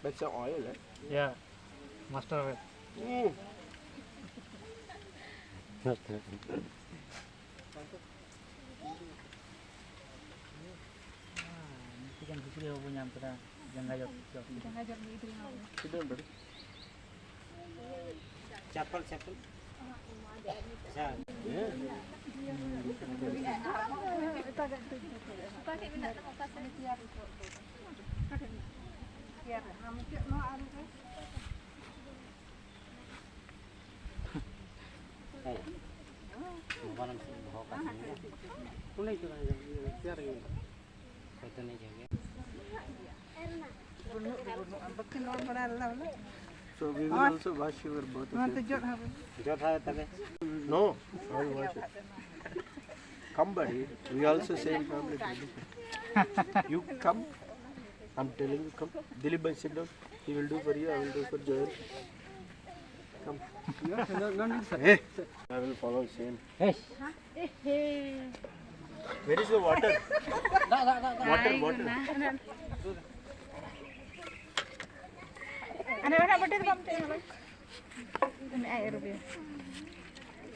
That's the oil, eh? Yeah, master of it. Kan bisa dia punya pada jangan jauh. Jangan jauh itu yang. Sit down, buddy. Chapel. Sir. Yeah. Pakai benda apa saja tiap itu. Tiap, hampir mau ada. Bukan bawa kasih. Mulai itu lah biar ini. Itu nih jaga. So we will also wash your both of you. Jot hai tabe. No, I will wash it. Come, buddy. We also same family. You come. I'm telling you, come. Dilip bhai, sit down. He will do for you. I will do for Joel. Come. No need, sir. Hey. I will follow same. Hey. Where is the water? Water. Anak-anak betul kamu tanya apa? Ini air rupiah.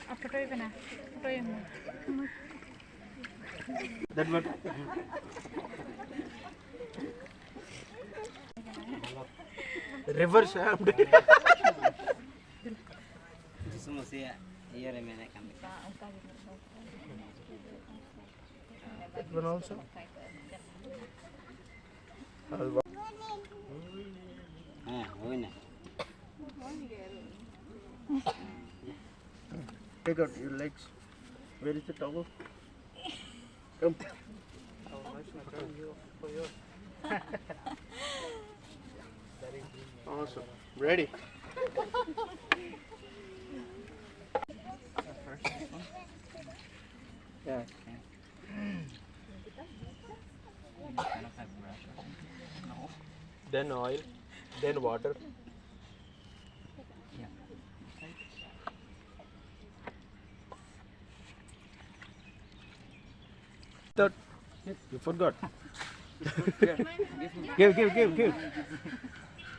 Apa tu itu na? Apa yang? That what? Reverse hand. Semua sih iya remeh kami. That one also. Woi na. Take out your legs. Where is the towel? Come. Awesome. Ready? Yeah. Then oil, then water. Third. You forgot. Give.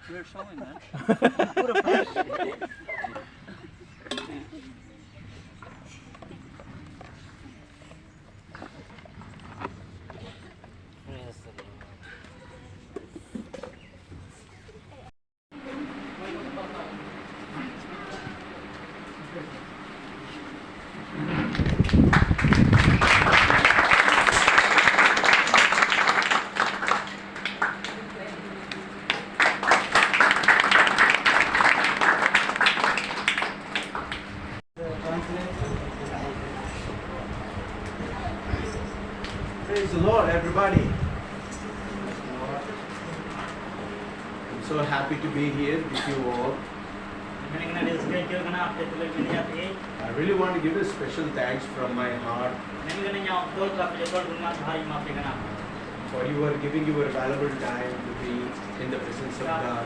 You're showing, man. Praise the Lord, everybody. I'm so happy to be here with you all. I really want to give a special thanks from my heart for you are giving your valuable time to be in the presence of God.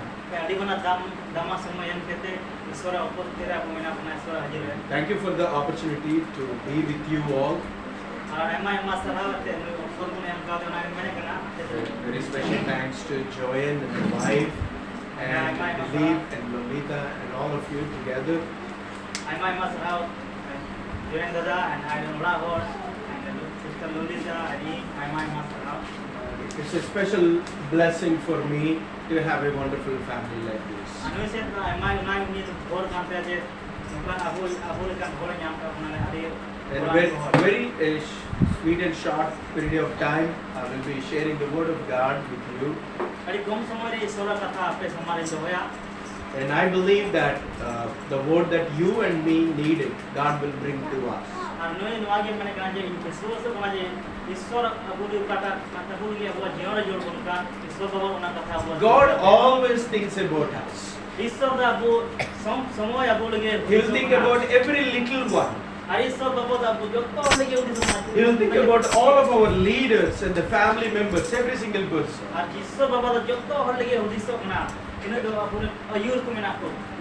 Thank you for the opportunity to be with you all. Very special thanks to Joanne and the wife and Dilip and Lolita and all of you together. It's a special blessing for me to have a wonderful family like this. In a very sweet and short period of time, I will be sharing the word of God with you. And I believe that the word that you and me needed, God will bring to us. God always thinks about us. He'll think about every little one. He'll think about all of our leaders and the family members, every single person.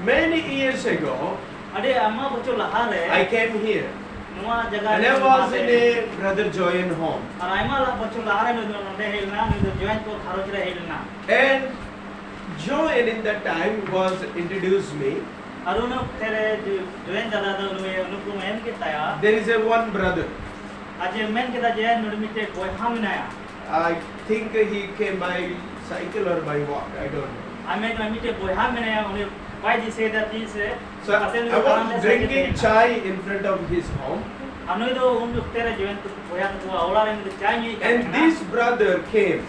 Many years ago, Ade amma bachol lahare. I came here. Nuwa jaga. And I was in a Brother Joyan home. Ar aima la bachol lahare no nonde helna no join ko tharojre helna. And Joyan in that time was introduced me. Aruno tere join dada da no unuku men kitaya. There is a one brother. Aje men kita je nurmite boy haminaya. I think he came by cycle or by walk. I don't know. I mean nurmite boy haminaya uni why they say that is So I was drinking chai in front of his home. Anu itu unjuk tere join tu boy tu aula ren tu chai ni. And this brother came.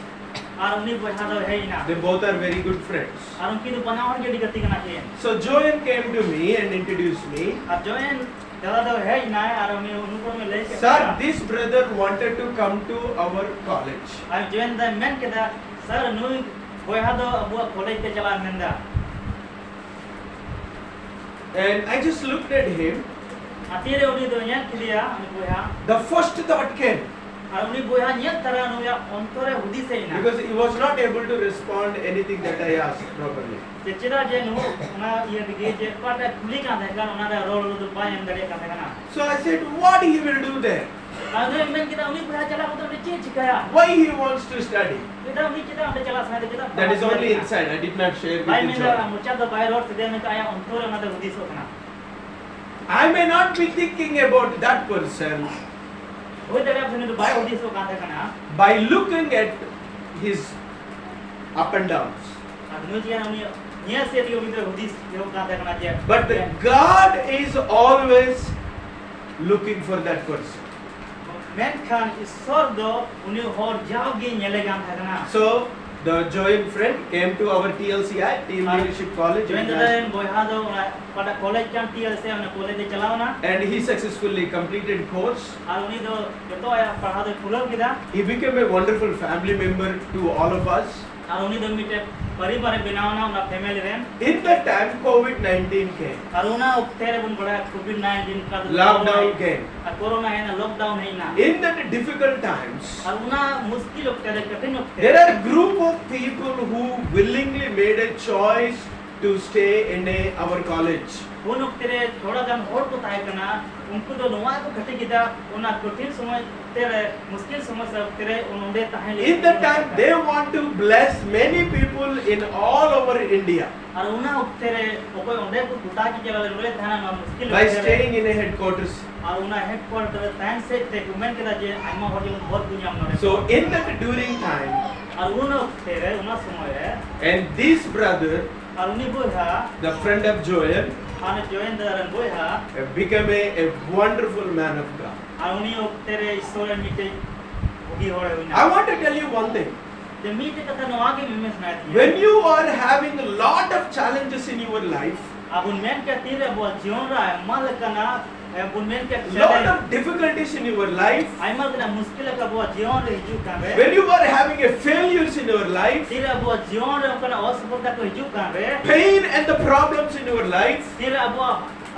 Aruni boy hado heina. They both are very good friends. Arun kitu banawon jadi gati kana kian. So Joyan came to me and introduced me. Ar join dada da heina aruni unuko me lei. Sir, this brother wanted to come to our college. I join the men kita sir nu boy hado abu college te chala nenda. And I just looked at him. Atire uni do nya kidia uni boy ha. The first thought came. Aruni boy ha nya tara nu ya ontore hudi se ina. Because he was not able to respond anything that I asked properly. Chechira je nu na ye dige je pata kuli ka dekha ona da rol du bayan gade ka dekha na. So I said, what he will do there? Anu men kita uni boy chala ko to che chikaya. Why he wants to study? Kita uni kita ande chala sa de kita. That is only inside. I did not share Bai with men you. da mucha da bai rot de men kaya ontore ona da hudi so kana. I may not be thinking about that person. Hoy da apne du bai hudi so ka dekha na. By looking at his up and downs. Anu je uni nya se dio vidre hudi yo ka dekha na je. But God is always looking for that person. Men kan isor do uni hor jawgi nyele gan dekha na. So the Joyan friend came to our TLCI, Team Leadership College, Join the boy hado pada college kan TLC ona college de chalao na. and he successfully completed course. Ar uni do joto aya padhado khulal kida. He became a wonderful family member to all of us. Ar uni do mite परिवार बनावना ona family ren. In that time, COVID-19 came. Ar una uktere bun bada COVID-19 ka Lockdown came. Ar corona hai na lockdown hai na. In that difficult times, Ar una mushkil uktere katin uktere. there are a group of people who willingly made a choice to stay in our college. उन तेरे थोड़ा जन और को ताय करना उनको तो नुआ को घटे किदा उना कठिन समय तेरे मुश्किल समय सब तेरे उन्होंने ताहे In that time, they want to bless many people in all over India और उना तेरे कोई उन्हें को कुटा की चला ले थाना ना मुश्किल by staying in a headquarters. और उना हेडक्वार्टर तान से ते गवर्नमेंट के दाजे आइमा हो जो बहुत दुनिया में So in that during time, और उन तेरे उना समय है and this brother, और उन्हीं बोया the friend of Joel, आने जोइन दरन बोया became a wonderful man of God. और उन्हीं तेरे ईश्वर मीटे उगी हो रहे I want to tell you one thing. जब मीटे कथा नुआ के मिमें सुनाई When you are having a lot of challenges in your life, अब उनमें क्या तीर है बहुत जीवन रहा है माल करना उनमें क्या lot of difficulties in your life, आई माल करना मुश्किल का बहुत जीवन रही जो कर रहे when you are having a failures in your life, तीर है बहुत जीवन रहे करना असफलता को जो कर रहे pain and the problems in your life, तीर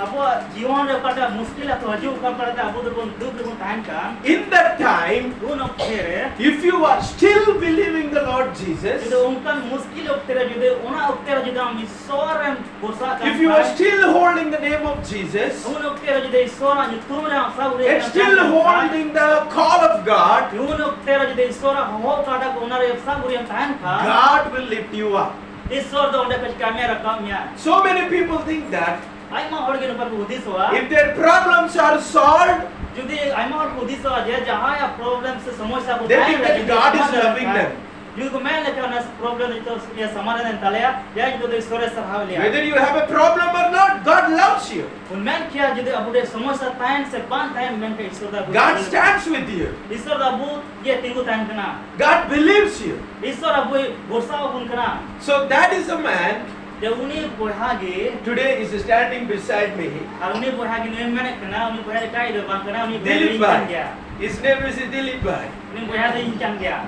अब जीवन रहे करना मुश्किल तो जो कर पड़ता अब उधर कौन दुख दुख टाइम का in that time, उन तेरे if you are still believing the Lord Jesus, जो उनका मुश्किल तेरे जो दे उना तेरे जो दाम ईश्वर है बोसा का if you are still holding the name of Jesus, उन तेरे जो दे ईश्वर जो तुम रहे सब रहे and still holding the call of God, उन तेरे जो दे ईश्वर हो काटा को उना रहे सब रहे टाइम का God will lift you up. ईश्वर तो उन्हें कुछ कामयाब रकामिया So many people think that आई माँ और के ऊपर बुद्धि सोआ if their problems are solved, जुदी आई माँ और बुद्धि सोआ जे जहाँ या प्रॉब्लम से समस्या को they think that God is loving them. जो को मैं लेकर ना प्रॉब्लम तो ये समाधान तलया या जो तो ईश्वर से हाव लिया Whether you have a problem or not, God loves you. उनमें क्या जुदी अब उन्हें समस्या टाइम से पांच टाइम में के ईश्वर दा God stands with you. ईश्वर दा बु ये तीनों टाइम करना God believes you. ईश्वर अब भरोसा उन करना So that is a man जब उन्हें बोहागे today is standing beside me. और उन्हें बोहागे नहीं मैंने करना उन्हें बोहागे काय दो बांग करना उन्हें Dilip बोहागे Bhai. His name is Dilip Bhai. उन्हें बोहागे इंचान गया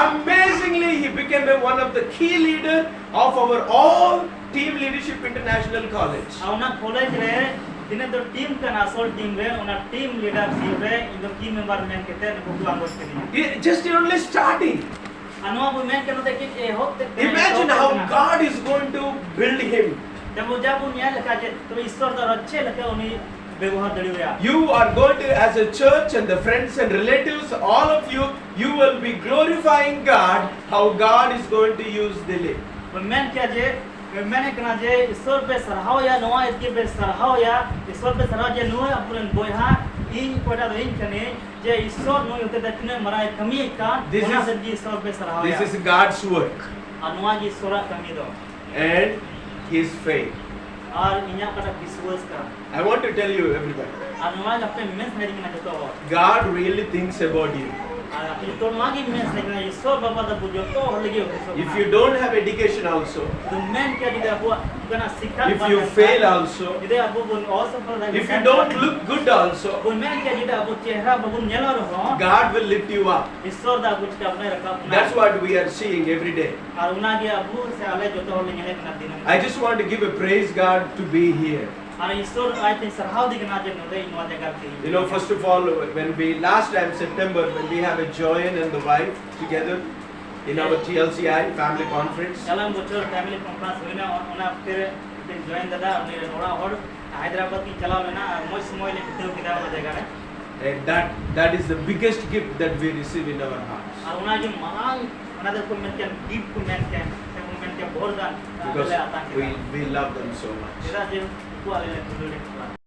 Amazingly, he became one of the key leader of our all Team Leadership International College. और ना कॉलेज रहे जिन्हें तो टीम का नासोल टीम रहे उन्हें टीम लीडरशिप रहे इन दो टीम मेंबर में कहते हैं बुकलाम बोलते हैं Just only starting. अनुभव में क्या होता है कि ये होते Imagine how God is going to build him जब जब न्याय लगा जे तो ईश्वर दा अच्छे लगा उन्हें व्यवहार दड़िया You are going to, as a church and the friends and relatives, all of you, you will be glorifying God, how God is going to use Dilip. मैं क्या जे मैंने कहना जे ईश्वर पे सराहव या नवा इसके पे सराहव या ईश्वर पे सराहव जे नवा अपन बोया इन कोटा दिन कने जे ईश्वर नो होते दतने मरा कमी का ओना से जी ईश्वर पे सराहव या This is God's work अनुवा जी ईश्वर कमी दो and His faith. और इन्या कटा विश्वास का I want to tell you, everybody, अनुवा अपने मेंस नहीं दिखना चाहता हो God really thinks about you. तो मागी मेंस नहीं दिखना ईश्वर बाबा दा बुझो तो हो लगी हो If you don't have education also, तो मैं क्या दिखा वो कना शिक्षा if you fail also, इधर अब वो also if you don't look good also, वो मैं क्या दिखा वो चेहरा बाबू नेला रहो God will lift you up. ईश्वर दा कुछ का अपने रखा That's what we are seeing every day. और उना के अबू से आले जो तो हो लगी ना दिन I just want to give a praise God to be here. और ईश्वर आई थिंक सराहव दिखना जे नोदे इनवा जगह थी You know, first of all, when we last time September, when we have a Joyan and the wife together in our TLCI family conference, चलन बच्चों family conference हुई ना उना फिर दिन जॉइन दादा अपने नोड़ा और हैदराबाद की चला लेना मोय समय ले कितने किदा हो जगह है and that is the biggest gift that we receive in our hearts. और उना जो महान अनदर को मैं क्या डीप को मैं क्या बहुत Because we love them so much. इधर जो को आले ले